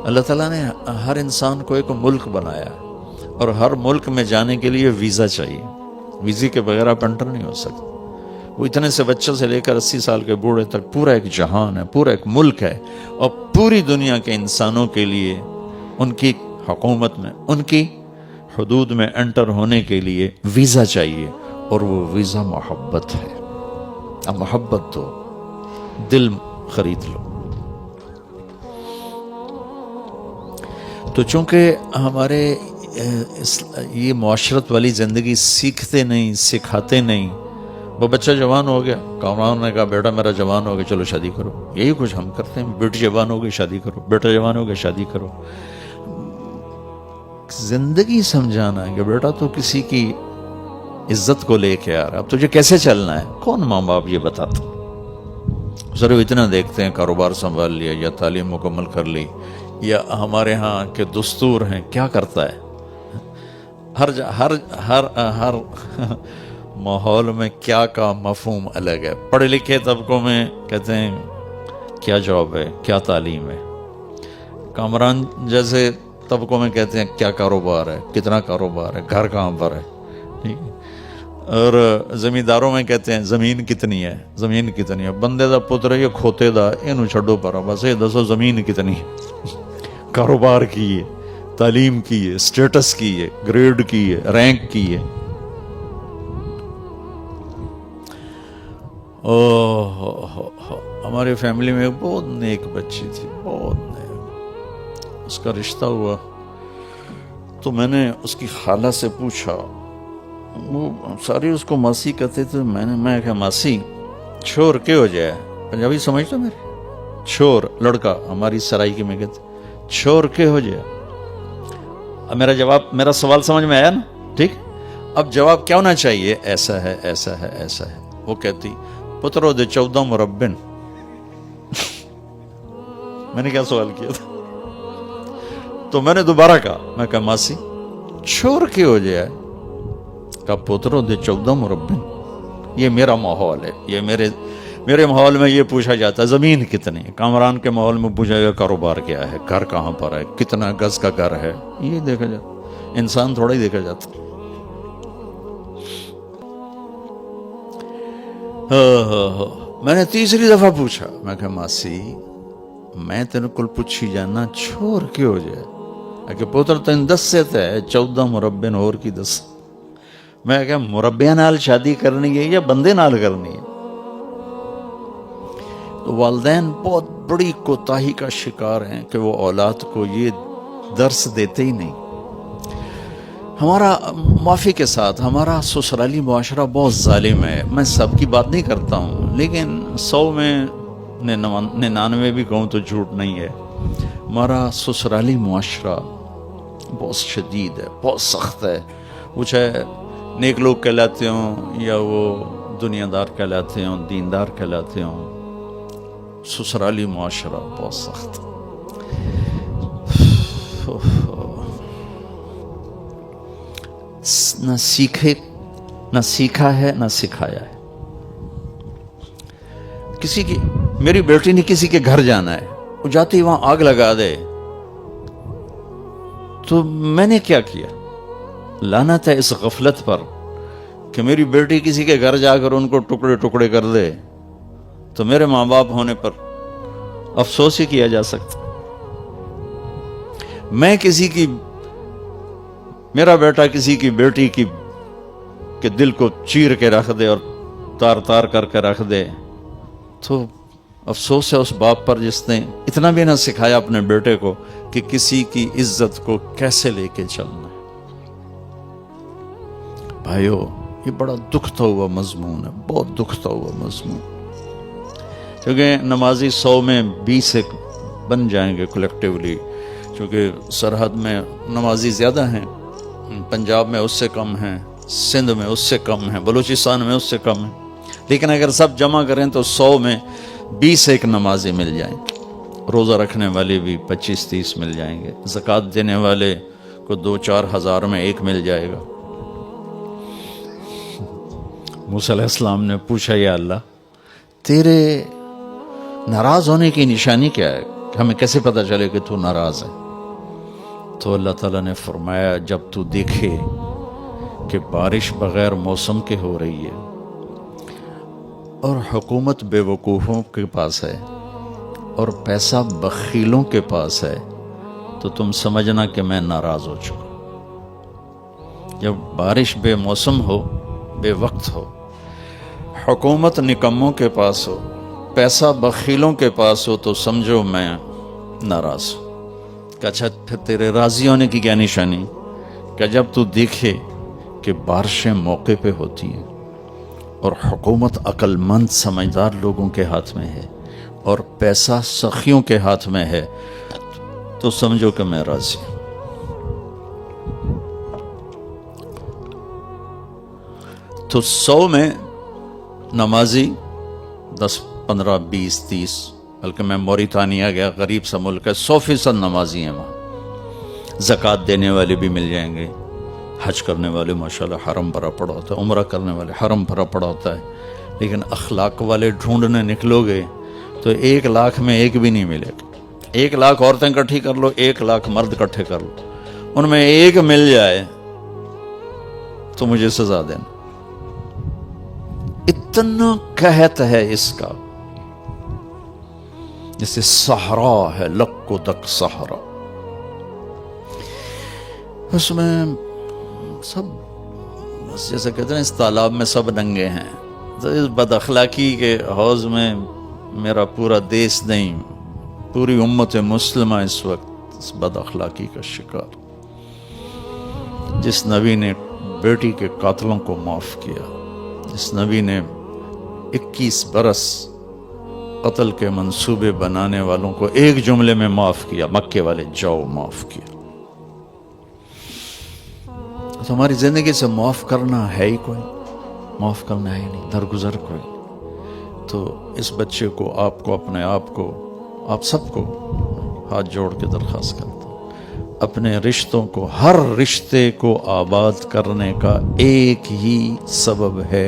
اللہ تعالیٰ نے ہر انسان کو ایک ملک بنایا اور ہر ملک میں جانے کے لیے ویزا چاہیے. ویزے کے بغیر آپ انٹر نہیں ہو سکتے. وہ اتنے سے بچے سے لے کر 80 سال کے بوڑھے تک پورا ایک جہان ہے، پورا ایک ملک ہے، اور پوری دنیا کے انسانوں کے لیے ان کی حکومت میں، ان کی حدود میں انٹر ہونے کے لیے ویزا چاہیے، اور وہ ویزا محبت ہے. اب محبت تو دل خرید لو. تو چونکہ ہمارے یہ معاشرت والی زندگی سیکھتے نہیں، سکھاتے نہیں. وہ بچہ جوان ہو گیا، کامران نے کہا بیٹا میرا جوان ہو گیا چلو شادی کرو. یہی کچھ ہم کرتے ہیں. بیٹی جوان ہو گئی شادی کرو، بیٹا جوان ہو گیا شادی کرو. زندگی سمجھانا ہے کہ بیٹا تو کسی کی عزت کو لے کے آ رہا، اب تجھے کیسے چلنا ہے کون ماں باپ یہ بتاتا. صرف اتنا دیکھتے ہیں کاروبار سنبھال لیا یا تعلیم مکمل کر لی، یا ہمارے ہاں کے دستور ہیں کیا کرتا ہے. ہر ماحول میں کیا کا مفہوم الگ ہے. پڑھے لکھے طبقوں میں کہتے ہیں کیا جاب ہے، کیا تعلیم ہے. کامران جیسے طبقوں میں کہتے ہیں کیا کاروبار ہے، کتنا کاروبار ہے، گھر کہاں پر ہے. ٹھیک ہے. اور زمینداروں میں کہتے ہیں زمین کتنی ہے، زمین کتنی ہے. بندے دا پتر یہ کھوتے دا اینو چھڈو پر بس یہ دسو زمین کتنی ہے. کاروبار کی ہے، تعلیم کی ہے، سٹیٹس کی ہے، گریڈ کی ہے، رینک کی ہے. ہماری فیملی میں بہت نیک بچی تھی، بہت نیک. اس کا رشتہ ہوا تو میں نے اس کی خالہ سے پوچھا، وہ ساری اس کو ماسی کہتے تھے. میں کہا ماسی چھور کے ہو جائے، پنجابی سمجھتا میرے، چھور لڑکا، ہماری سرائکی میں کہتے چھور کے ہو جائے. اب میرا سوال سمجھ میں آیا نا. ٹھیک. اب جواب کیا ہونا چاہیے؟ ایسا ہے، ایسا ہے، ایسا ہے. وہ کہتی پترو دے 14 مربن. میں نے کیا سوال کیا تھا؟ تو میں نے دوبارہ کہا، میں کہا ماسی چھور کے ہو جائے. کہا پترو دے 14 مربن. یہ میرا ماحول ہے، یہ میرے ماحول میں یہ پوچھا جاتا ہے زمین کتنی. کامران کے ماحول میں پوچھا گیا کاروبار کیا ہے، گھر کہاں پر ہے، کتنا گز کا گھر ہے. یہ دیکھا جاتا، انسان تھوڑا ہی دیکھا جاتا. میں نے تیسری دفعہ پوچھا، میں کہا ماسی میں تیرے کل پوچھی جانا چھوڑ کے ہو جائے کہ پوتر تین 10 سے تے 14 مربے اور کی 10. میں کہا مربے نال شادی کرنی ہے یا بندے نال کرنی ہے؟ تو والدین بہت بڑی کوتاہی کا شکار ہیں کہ وہ اولاد کو یہ درس دیتے ہی نہیں. ہمارا معافی کے ساتھ ہمارا سسرالی معاشرہ بہت ظالم ہے. میں سب کی بات نہیں کرتا ہوں، لیکن 100 میں 99 بھی کہوں تو جھوٹ نہیں ہے. ہمارا سسرالی معاشرہ بہت شدید ہے، بہت سخت ہے. وہ چاہے نیک لوگ کہلاتے ہوں یا وہ دنیا دار کہلاتے ہوں، دیندار کہلاتے ہوں، سسرالی معاشرہ بہت سخت. نہ سیکھا ہے نہ سکھایا ہے. کسی کی میری بیٹی نے کسی کے گھر جانا ہے، وہ جاتی وہاں آگ لگا دے تو میں نے کیا کیا؟ لعنت ہے اس غفلت پر کہ میری بیٹی کسی کے گھر جا کر ان کو ٹکڑے ٹکڑے کر دے تو میرے ماں باپ ہونے پر افسوس ہی کیا جا سکتا. میرا بیٹا کسی کی بیٹی کی کے دل کو چیر کے رکھ دے اور تار تار کر کے رکھ دے تو افسوس ہے اس باپ پر جس نے اتنا بھی نہ سکھایا اپنے بیٹے کو کہ کسی کی عزت کو کیسے لے کے چلنا ہے. بھائیو یہ بڑا دکھتا ہوا مضمون ہے، بہت دکھتا ہوا مضمون. کیونکہ نمازی 100 میں 20 ایک بن جائیں گے کلیکٹیولی، چونکہ سرحد میں نمازی زیادہ ہیں، پنجاب میں اس سے کم ہیں، سندھ میں اس سے کم ہیں، بلوچستان میں اس سے کم ہیں. لیکن اگر سب جمع کریں تو 100 میں 20 ایک نمازی مل جائیں گے. روزہ رکھنے والے بھی 25-30 مل جائیں گے. زکوٰۃ دینے والے کو 2-4 ہزار میں ایک مل جائے گا. موسیٰ علیہ السلام نے پوچھا یا اللہ تیرے ناراض ہونے کی نشانی کیا ہے ہمیں کیسے پتہ چلے کہ تو ناراض ہے؟ تو اللہ تعالیٰ نے فرمایا جب تو دیکھے کہ بارش بغیر موسم کے ہو رہی ہے اور حکومت بے وقوفوں کے پاس ہے اور پیسہ بخیلوں کے پاس ہے تو تم سمجھنا کہ میں ناراض ہو چکا۔ جب بارش بے موسم ہو، بے وقت ہو، حکومت نکموں کے پاس ہو، پیسہ بخیلوں کے پاس ہو، تو سمجھو میں ناراض ہوں۔ کہ اچھا پھر تیرے راضی ہونے کی کیا نشانی؟ کہ جب تو دیکھے کہ بارشیں موقع پہ ہوتی ہیں اور حکومت عقل مند سمجھدار لوگوں کے ہاتھ میں ہے اور پیسہ سخیوں کے ہاتھ میں ہے، تو سمجھو کہ میں راضی ہوں۔ تو 100 میں نمازی 10 15 20 30، بلکہ میں موریتانیہ گیا، غریب سا ملک ہے، 100% نمازی ہیں وہاں۔ زکوٰۃ دینے والے بھی مل جائیں گے، حج کرنے والے ماشاءاللہ حرم بھرا پڑا ہوتا ہے، عمرہ کرنے والے حرم بھرا پڑا ہوتا ہے، لیکن اخلاق والے ڈھونڈنے نکلو گے تو 1 لاکھ میں ایک بھی نہیں ملے گا۔ 1 لاکھ عورتیں اکٹھی کر لو، 1 لاکھ مرد اکٹھے کر لو، ان میں ایک مل جائے تو مجھے سزا دینا۔ اتنا قحط ہے اس کا، جیسے صحرا ہے، لک و دک صحرا، اس میں سب جیسے کہتے ہیں اس تالاب میں سب ننگے ہیں۔ تو اس بد اخلاقی کے حوض میں میرا پورا دیس نہیں، پوری امت مسلمہ اس وقت اس بد اخلاقی کا شکار۔ جس نبی نے بیٹی کے قاتلوں کو معاف کیا، جس نبی نے 21 برس قتل کے منصوبے بنانے والوں کو ایک جملے میں معاف کیا، مکے والے جاؤ معاف کیا، تو ہماری زندگی سے معاف کرنا ہے ہی کوئی، معاف کرنا ہے ہی نہیں، درگزر کوئی۔ تو اس بچے کو، آپ کو، اپنے آپ کو، آپ سب کو ہاتھ جوڑ کے درخواست کرتا ہوں، اپنے رشتوں کو، ہر رشتے کو آباد کرنے کا ایک ہی سبب ہے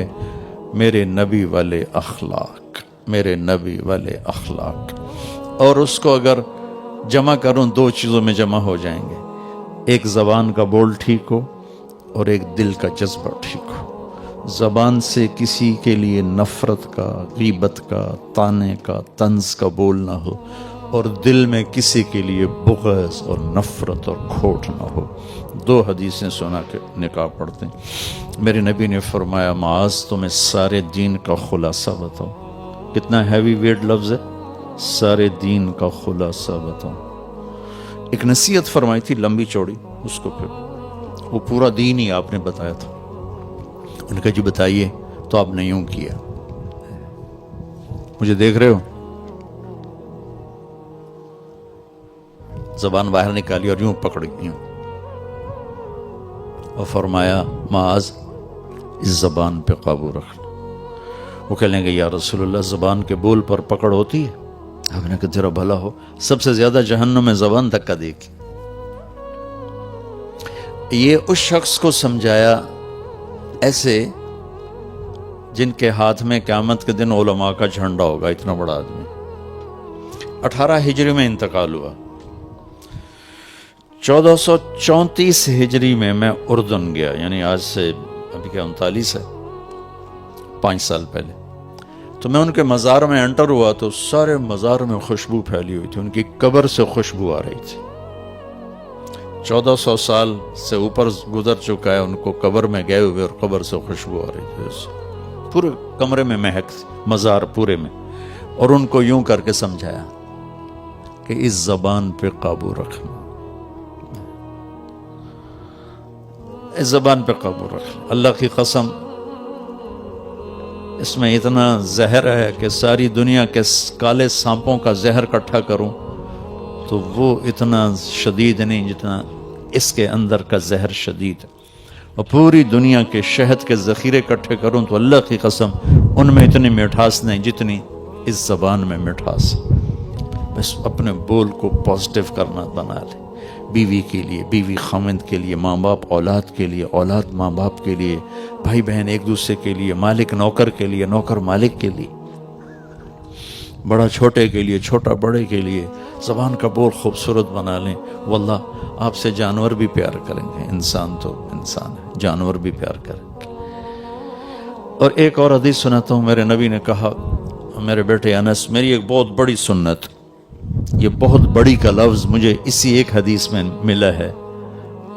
میرے نبی والے اخلاق، میرے نبی والے اخلاق۔ اور اس کو اگر جمع کروں 2 چیزوں میں جمع ہو جائیں گے، ایک زبان کا بول ٹھیک ہو اور ایک دل کا جذبہ ٹھیک ہو۔ زبان سے کسی کے لیے نفرت کا، غیبت کا، طعنے کا، طنز کا بول نہ ہو، اور دل میں کسی کے لیے بغض اور نفرت اور کھوٹ نہ ہو۔ 2 حدیثیں سنا کے نکاح پڑھتے ہیں۔ میرے نبی نے فرمایا، معاذ تمہیں سارے دین کا خلاصہ بتاؤ۔ کتنا ہیوی ویٹ لفظ ہے، سارے دین کا خلاصہ بتاؤ۔ ایک نصیحت فرمائی تھی لمبی چوڑی، اس کو پھر وہ پورا دین ہی آپ نے بتایا تھا۔ ان نے کہا جی بتائیے، تو آپ نے یوں کیا، مجھے دیکھ رہے ہو، زبان باہر نکالی اور یوں پکڑی، یوں، اور فرمایا معاذ اس زبان پہ قابو رکھنا۔ وہ کہنے گے یا رسول اللہ زبان کے بول پر پکڑ ہوتی ہے؟ آپ نے کہا تیرا بھلا ہو، سب سے زیادہ جہنم میں زبان دھکا دے گی۔ یہ اس شخص کو سمجھایا ایسے جن کے ہاتھ میں قیامت کے دن علماء کا جھنڈا ہوگا، اتنا بڑا آدمی۔ 18 ہجری میں انتقال ہوا، 1434 ہجری میں میں اردن گیا، یعنی آج سے ابھی کیا 39 ہے، 5 سال پہلے۔ تو میں ان کے مزار میں انٹر ہوا تو سارے مزار میں خوشبو پھیلی ہوئی تھی، ان کی قبر سے خوشبو آ رہی تھی۔ 1400 سال سے اوپر گزر چکا ہے، ان کو قبر میں گئے ہوئے اور قبر سے خوشبو آ رہی تھی، پورے کمرے میں مہک، مزار پورے میں۔ اور ان کو یوں کر کے سمجھایا کہ اس زبان پہ قابو رکھنا، اس زبان پہ قابو رکھنا۔ اللہ کی قسم اس میں اتنا زہر ہے کہ ساری دنیا کے کالے سانپوں کا زہر اکٹھا کروں تو وہ اتنا شدید نہیں جتنا اس کے اندر کا زہر شدید ہے، اور پوری دنیا کے شہد کے ذخیرے اکٹھے کروں تو اللہ کی قسم ان میں اتنی مٹھاس نہیں جتنی اس زبان میں مٹھاس۔ بس اپنے بول کو پازیٹیو کرنا بنا لے، بیوی کے لیے، بیوی خاوند کے لیے، ماں باپ اولاد کے لیے، اولاد ماں باپ کے لیے، بھائی بہن ایک دوسرے کے لیے، مالک نوکر کے لیے، نوکر مالک کے لیے۔ بڑا چھوٹے کے لیے، چھوٹا بڑے کے لیے زبان کا بول خوبصورت بنا لیں، واللہ آپ سے جانور بھی پیار کریں گے۔ انسان تو انسان ہے، جانور بھی پیار کریں گے۔ اور ایک اور حدیث سناتا ہوں، میرے نبی نے کہا، میرے بیٹے انس، میری ایک بہت بڑی سنت، یہ بہت بڑی کا لفظ مجھے اسی ایک حدیث میں ملا ہے،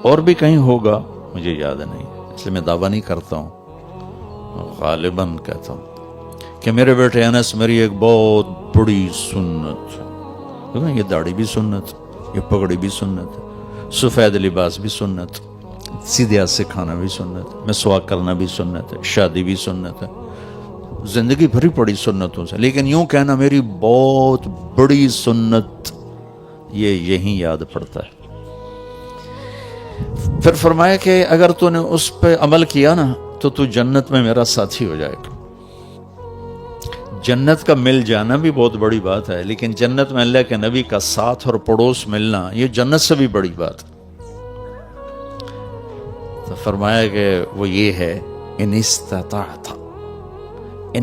اور بھی کہیں ہوگا مجھے یاد نہیں، اس لیے میں دعویٰ نہیں کرتا ہوں، غالباً کہتا ہوں کہ میرے بیٹے انس، میری ایک بہت بڑی سنت ہے۔ یہ داڑھی بھی سنت، یہ پگڑی بھی سنت، سفید لباس بھی سنت، سیدھے ہاتھ سے کھانا بھی سنت، مسواک کرنا بھی سنت ہے، شادی بھی سنت ہے، زندگی بھری پڑی سنتوں سے، لیکن یوں کہنا میری بہت بڑی سنت، یہ یہیں یاد پڑتا ہے۔ پھر فرمایا کہ اگر تو نے اس پہ عمل کیا نا تو تو جنت میں میرا ساتھی ہو جائے گا۔ جنت کا مل جانا بھی بہت بڑی بات ہے، لیکن جنت میں اللہ کے نبی کا ساتھ اور پڑوس ملنا یہ جنت سے بھی بڑی بات ہے۔ تو فرمایا کہ وہ یہ ہے، ان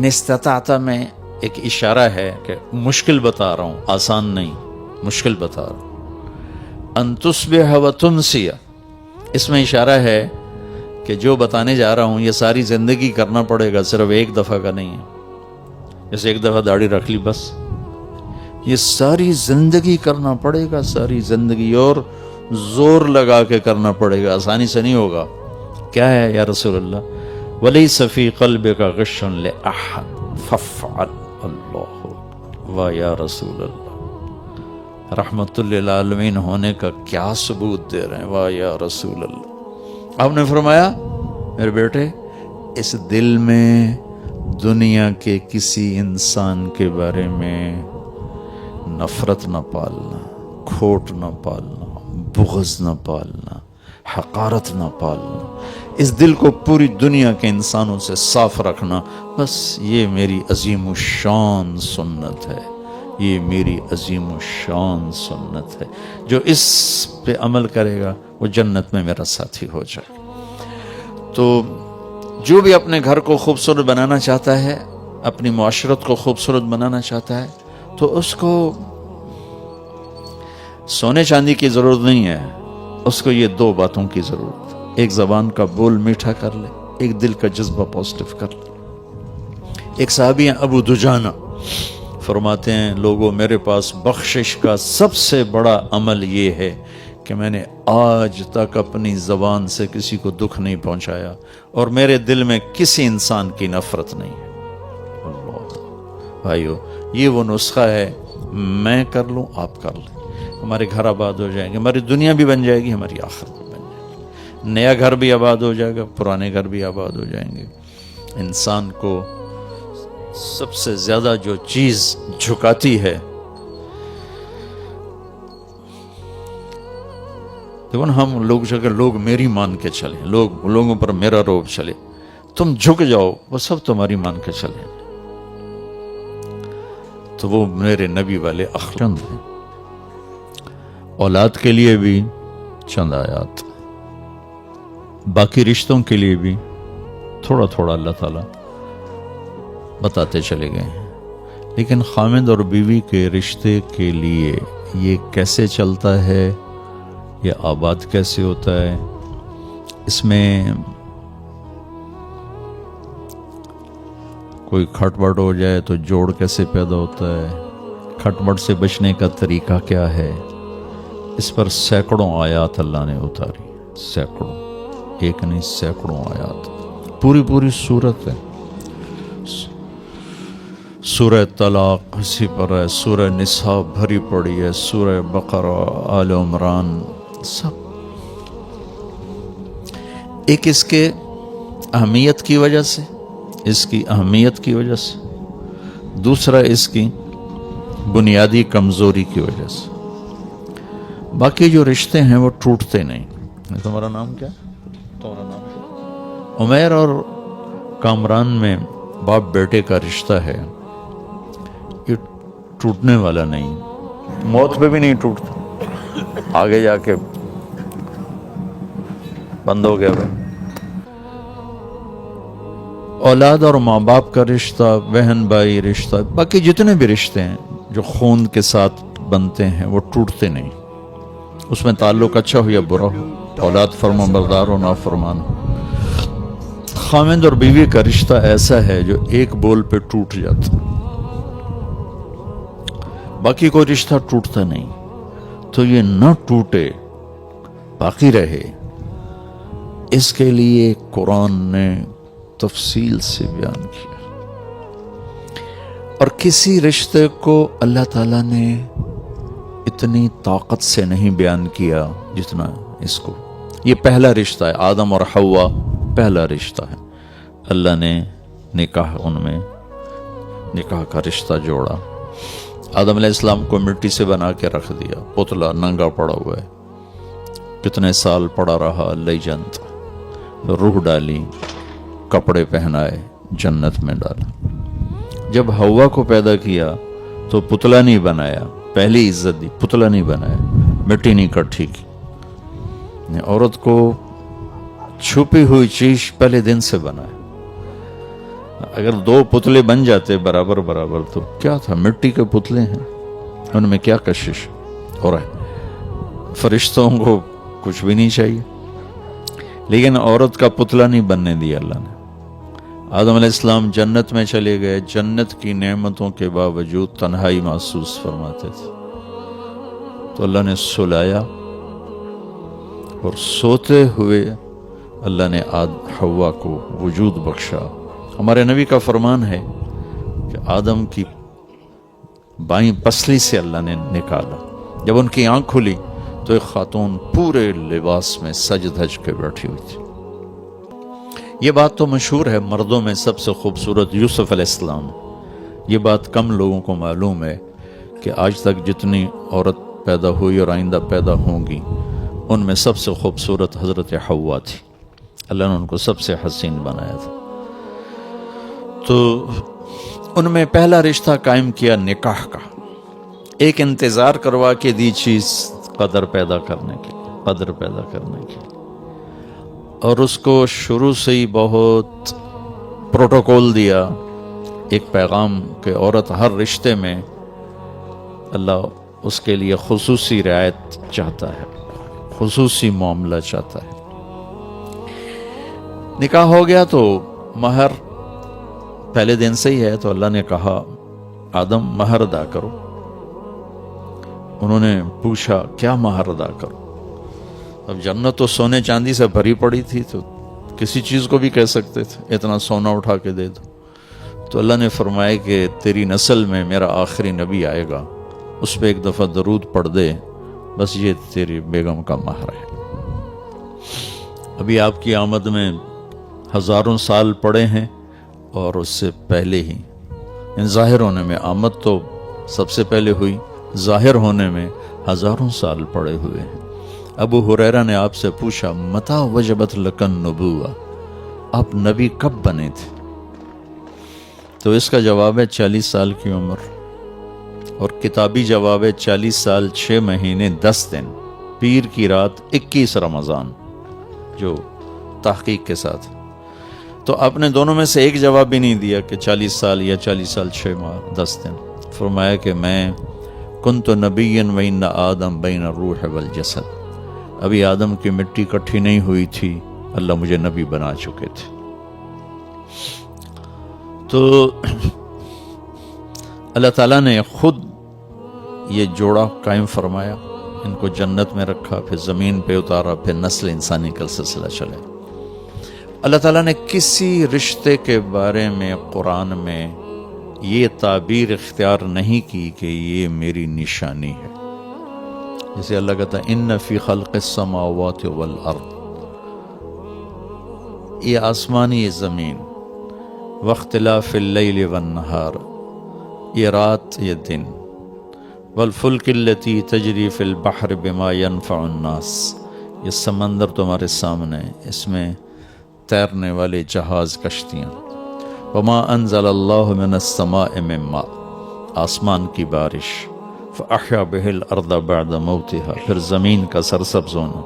استطاعت میں ایک اشارہ ہے کہ مشکل بتا رہا ہوں، آسان نہیں، مشکل بتا رہا ہوں۔ ان تصبح وتمسی، اس میں اشارہ ہے کہ جو بتانے جا رہا ہوں یہ ساری زندگی کرنا پڑے گا، صرف ایک دفعہ کا نہیں ہے۔ جیسے ایک دفعہ داڑھی رکھ لی بس، یہ ساری زندگی کرنا پڑے گا، ساری زندگی، اور زور لگا کے کرنا پڑے گا، آسانی سے نہیں ہوگا۔ کیا ہے یا رسول اللہ؟ وَلَيْسَ فِي قَلْبِكَ غِشٌّ لِأَحَدٍ فَافْعَلْ۔ اللہ واہ یا رسول اللہ، رحمت للعالمین ہونے کا کیا ثبوت دے رہے ہیں، واہ یا رسول اللہ۔ آپ نے فرمایا میرے بیٹے، اس دل میں دنیا کے کسی انسان کے بارے میں نفرت نہ پالنا، کھوٹ نہ پالنا، بغض نہ پالنا، حقارت نہ پالنا، اس دل کو پوری دنیا کے انسانوں سے صاف رکھنا، بس یہ میری عظیم الشان سنت ہے، یہ میری عظیم الشان سنت ہے۔ جو اس پہ عمل کرے گا وہ جنت میں میرا ساتھی ہو جائے۔ تو جو بھی اپنے گھر کو خوبصورت بنانا چاہتا ہے، اپنی معاشرت کو خوبصورت بنانا چاہتا ہے، تو اس کو سونے چاندی کی ضرورت نہیں ہے، اس کو یہ دو باتوں کی ضرورت ہے۔ ایک زبان کا بول میٹھا کر لے، ایک دل کا جذبہ پازیٹو کر لے۔ ایک صحابی ہیں ابو دجانہ، فرماتے ہیں لوگوں میرے پاس بخشش کا سب سے بڑا عمل یہ ہے کہ میں نے آج تک اپنی زبان سے کسی کو دکھ نہیں پہنچایا، اور میرے دل میں کسی انسان کی نفرت نہیں ہے۔ اللہ بھائیو، یہ وہ نسخہ ہے، میں کر لوں آپ کر لیں، ہمارے گھر آباد ہو جائیں گے، ہماری دنیا بھی بن جائے گی، ہماری آخرت بھی بن جائے گی، نیا گھر بھی آباد ہو جائے گا، پرانے گھر بھی آباد ہو جائیں گے۔ انسان کو سب سے زیادہ جو چیز جھکاتی ہے، دیکھو نا، ہم لوگ جگہ لوگ میری مان کے چلیں، لوگوں پر میرا روب چلے، تم جھک جاؤ، وہ سب تمہاری مان کے چلیں، تو وہ میرے نبی والے اخلاق ہیں۔ اولاد کے لیے بھی چند آیات، باقی رشتوں کے لیے بھی تھوڑا تھوڑا اللہ تعالیٰ بتاتے چلے گئے ہیں، لیکن خامد اور بیوی کے رشتے کے لیے یہ کیسے چلتا ہے، یہ آباد کیسے ہوتا ہے، اس میں کوئی کھٹ بٹ ہو جائے تو جوڑ کیسے پیدا ہوتا ہے، کھٹ بٹ سے بچنے کا طریقہ کیا ہے، اس پر سینکڑوں آیات اللہ نے اتاری، سینکڑوں، ایک نہیں سینکڑوں آیات، پوری صورت ہے۔ سورہ طلاق اسی پر ہے، سورہ نساء بھری پڑی ہے، سورہ بقرہ، آل عمران، سب ایک اس کے اہمیت کی وجہ سے، اس کی اہمیت کی وجہ سے، دوسرا اس کی بنیادی کمزوری کی وجہ سے۔ باقی جو رشتے ہیں وہ ٹوٹتے نہیں۔ تمہارا نام کیا؟ تمہارا نام کیا؟ عمیر اور کامران میں باپ بیٹے کا رشتہ ہے، یہ ٹوٹنے والا نہیں، موت پہ بھی نہیں ٹوٹتا، آگے جا کے بند ہو گیا۔ اولاد اور ماں باپ کا رشتہ، بہن بھائی رشتہ، باقی جتنے بھی رشتے ہیں جو خون کے ساتھ بنتے ہیں وہ ٹوٹتے نہیں. اس میں تعلق اچھا ہو یا برا ہو، اولاد فرما بردار ہو نافرمان ہو. خاوند اور بیوی کا رشتہ ایسا ہے جو ایک بول پہ ٹوٹ جاتا، باقی کوئی رشتہ ٹوٹتا نہیں. تو یہ نہ ٹوٹے، باقی رہے، اس کے لیے قرآن نے تفصیل سے بیان کیا. اور کسی رشتے کو اللہ تعالیٰ نے اتنی طاقت سے نہیں بیان کیا جتنا اس کو. یہ پہلا رشتہ ہے، آدم اور حوا پہلا رشتہ ہے. اللہ نے نکاح، ان میں نکاح کا رشتہ جوڑا. آدم علیہ السلام کو مٹی سے بنا کے رکھ دیا، پتلا ننگا پڑا ہوا ہے، کتنے سال پڑا رہا، لے جانتا. روح ڈالی، کپڑے پہنائے، جنت میں ڈالا. جب حوا کو پیدا کیا تو پتلا نہیں بنایا، پہلی عزت دی، پتلا نہیں بنایا، مٹی نہیں کٹھی کی. عورت کو چھپی ہوئی چیز پہلے دن سے بنایا. اگر دو پتلے بن جاتے برابر برابر تو کیا تھا، مٹی کے پتلے ہیں، ان میں کیا کشش. اور فرشتوں کو کچھ بھی نہیں چاہیے، لیکن عورت کا پتلا نہیں بننے دیا اللہ نے. آدم علیہ السلام جنت میں چلے گئے، جنت کی نعمتوں کے باوجود تنہائی محسوس فرماتے تھے. تو اللہ نے سلایا، اور سوتے ہوئے اللہ نے حوا کو وجود بخشا. ہمارے نبی کا فرمان ہے کہ آدم کی بائیں پسلی سے اللہ نے نکالا. جب ان کی آنکھ کھلی تو ایک خاتون پورے لباس میں سج دھج کے بیٹھی ہوئی تھی. یہ بات تو مشہور ہے، مردوں میں سب سے خوبصورت یوسف علیہ السلام. یہ بات کم لوگوں کو معلوم ہے کہ آج تک جتنی عورت پیدا ہوئی اور آئندہ پیدا ہوں گی، ان میں سب سے خوبصورت حضرت حوا تھی. اللہ نے ان کو سب سے حسین بنایا تھا. تو ان میں پہلا رشتہ قائم کیا نکاح کا. ایک انتظار کروا کے دی چیز قدر پیدا کرنے کے لیے، اور اس کو شروع سے ہی بہت پروٹوکول دیا، ایک پیغام کہ عورت ہر رشتے میں اللہ اس کے لیے خصوصی رعایت چاہتا ہے، خصوصی معاملہ چاہتا ہے. نکاح ہو گیا تو مہر پہلے دن سے ہی ہے. تو اللہ نے کہا آدم مہر ادا کرو. انہوں نے پوچھا کیا مہر ادا کرو؟ اب جنت تو سونے چاندی سے بھری پڑی تھی، تو کسی چیز کو بھی کہہ سکتے تھے اتنا سونا اٹھا کے دے دو. تو اللہ نے فرمایا کہ تیری نسل میں میرا آخری نبی آئے گا، اس پہ ایک دفعہ درود پڑھ دے، بس یہ تیری بیگم کا مہر ہے. ابھی آپ کی آمد میں ہزاروں سال پڑے ہیں، اور اس سے پہلے ہی ظاہر ہونے میں آمد تو سب سے پہلے ہوئی، ظاہر ہونے میں ہزاروں سال پڑے ہوئے ہیں. ابو ہریرہ نے آپ سے پوچھا متا وجبت لکن نبوہ، آپ نبی کب بنے تھے؟ تو اس کا جواب ہے 40 سال کی عمر، اور کتابی جواب ہے 40 سال 6 مہینے 10 دن، پیر کی رات 21 رمضان، جو تحقیق کے ساتھ. تو آپ نے دونوں میں سے ایک جواب بھی نہیں دیا کہ 40 سال یا 40 سال 6 ماہ 10 دن. فرمایا کہ میں کنت نبیا وان آدم بین الروح والجسد، ابھی آدم کی مٹی کٹھی نہیں ہوئی تھی، اللہ مجھے نبی بنا چکے تھے. تو اللہ تعالیٰ نے خود یہ جوڑا قائم فرمایا، ان کو جنت میں رکھا، پھر زمین پہ اتارا، پھر نسل انسانی کا سلسلہ چلے. اللہ تعالیٰ نے کسی رشتے کے بارے میں قرآن میں یہ تعبیر اختیار نہیں کی کہ یہ میری نشانی ہے. جیسے اللہ کہتا ہے ان فی خلق السماوات والارض، یہ آسمانی، یہ زمین، واختلاف اللیل والنہار، یہ رات یہ دن، والفلک التی تجری فی البحر بما ينفع الناس، یہ سمندر تمہارے سامنے، اس میں تیرنے والے جہاز، کشتیاں. وما انزل اللہ من السماء من ماء، آسمان کی بارش، فاحیا بہ الارض بعد موتها، پھر زمین کا سرسبز ہونا،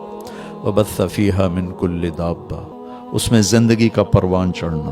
وبث فیہا من کل دابہ، اس میں زندگی کا پروان چڑھنا،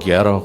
11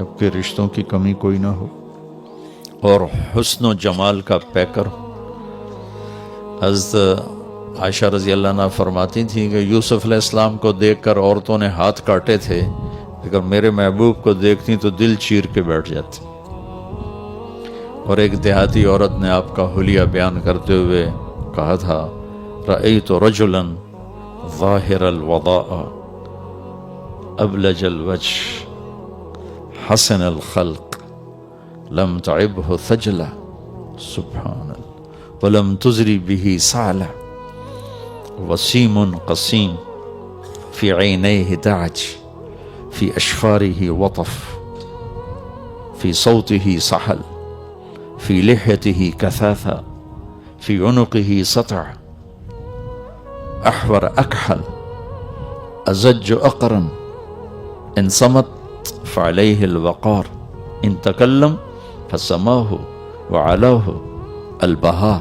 اب کے رشتوں کی کمی کوئی نہ ہو اور حسن و جمال کا پیکر ہو۔ حضرت عائشہ رضی اللہ عنہ فرماتی تھیں کہ یوسف علیہ السلام کو دیکھ کر عورتوں نے ہاتھ کاٹے تھے، لیکن میرے محبوب کو دیکھتی تو دل چیر کے بیٹھ جاتی۔ اور ایک دیہاتی عورت نے آپ کا حلیہ بیان کرتے ہوئے کہا تھا، رأیت رجلا ظاہر الوضاء ابلج الوجه حسن الخلق لم تعبه ثجلة سبحان اللہ ولم تزری به سعلة وسیم قسیم فی عینیہ دعج فی اشفارہ وطف فی صوتہ سحل فی لحیتہ کثاثہ فی عنقہ سطع احور اکحل ازج اقرن ان صمت فعليه الوقار ان تكلم فسماه وعلاه البهاء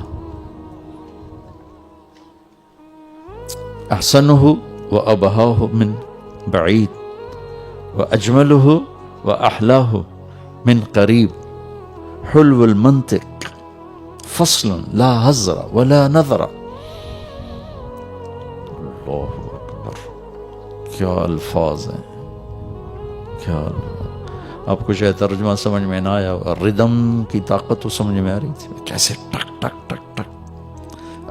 احسنه وابهاه من بعيد واجمله واحلاه من قريب حلو المنطق فصل لا هزر ولا نظر۔ اللہ اکبر، کیا الفاظ ہیں، کیا آپ کو شاید ترجمہ سمجھ میں نہ آیا، ردم کی طاقت تو سمجھ میں آ رہی تھی، کیسے ٹک ٹک ٹک ٹک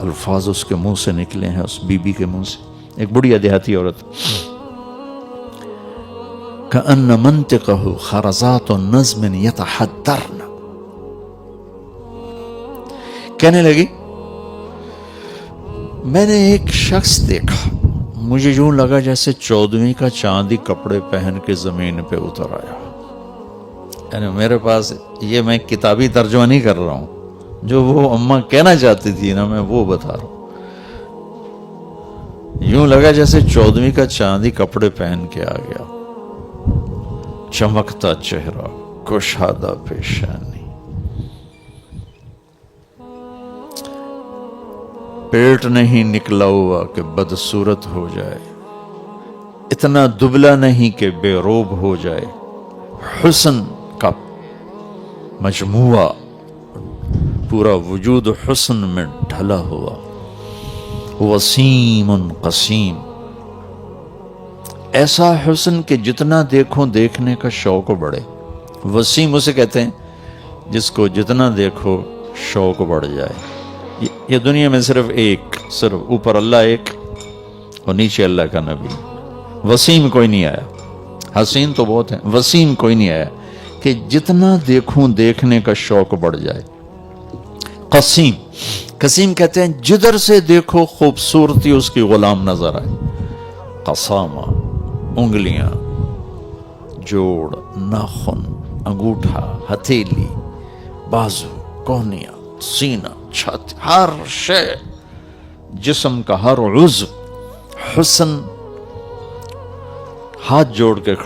الفاظ اس کے منہ سے نکلے ہیں، اس بی بی کے منہ سے۔ ایک بڑھیا دیہاتی عورت، کأن منطقہ خرزات نظم یتحدرن، کہنے لگی میں نے ایک شخص دیکھا، مجھے یوں لگا جیسے 14ویں کا چاندی کپڑے پہن کے زمین پہ اتر آیا۔ یعنی میرے پاس یہ میں کتابی ترجمہ نہیں کر رہا ہوں، جو وہ اماں کہنا چاہتی تھی نا میں وہ بتا رہا ہوں۔ یوں لگا جیسے 14ویں کا چاندی کپڑے پہن کے آ گیا، چمکتا چہرہ، کشادہ پیشانی، پیٹ نہیں نکلا ہوا کہ بدصورت ہو جائے، اتنا دبلا نہیں کہ بے روب ہو جائے، حسن کا مجموعہ، پورا وجود حسن میں ڈھلا ہوا، وسیم قسیم، ایسا حسن کہ جتنا دیکھو دیکھنے کا شوق بڑھے۔ وسیم اسے کہتے ہیں جس کو جتنا دیکھو شوق بڑھ جائے۔ یہ دنیا میں صرف اوپر اللہ ایک اور نیچے اللہ کا نبی، وسیم کوئی نہیں آیا۔ حسین تو بہت ہیں، وسیم کوئی نہیں آیا کہ جتنا دیکھوں دیکھنے کا شوق بڑھ جائے۔ قسیم کہتے ہیں جدھر سے دیکھو خوبصورتی اس کی غلام نظر آئے۔ قسامہ، انگلیاں، جوڑ، ناخن، انگوٹھا، ہتھیلی، بازو، کونیاں، سینہ، چھاتی، ہر شے، جسم کا ہر عضو حسن، ہاتھ جوڑ کے کھڑا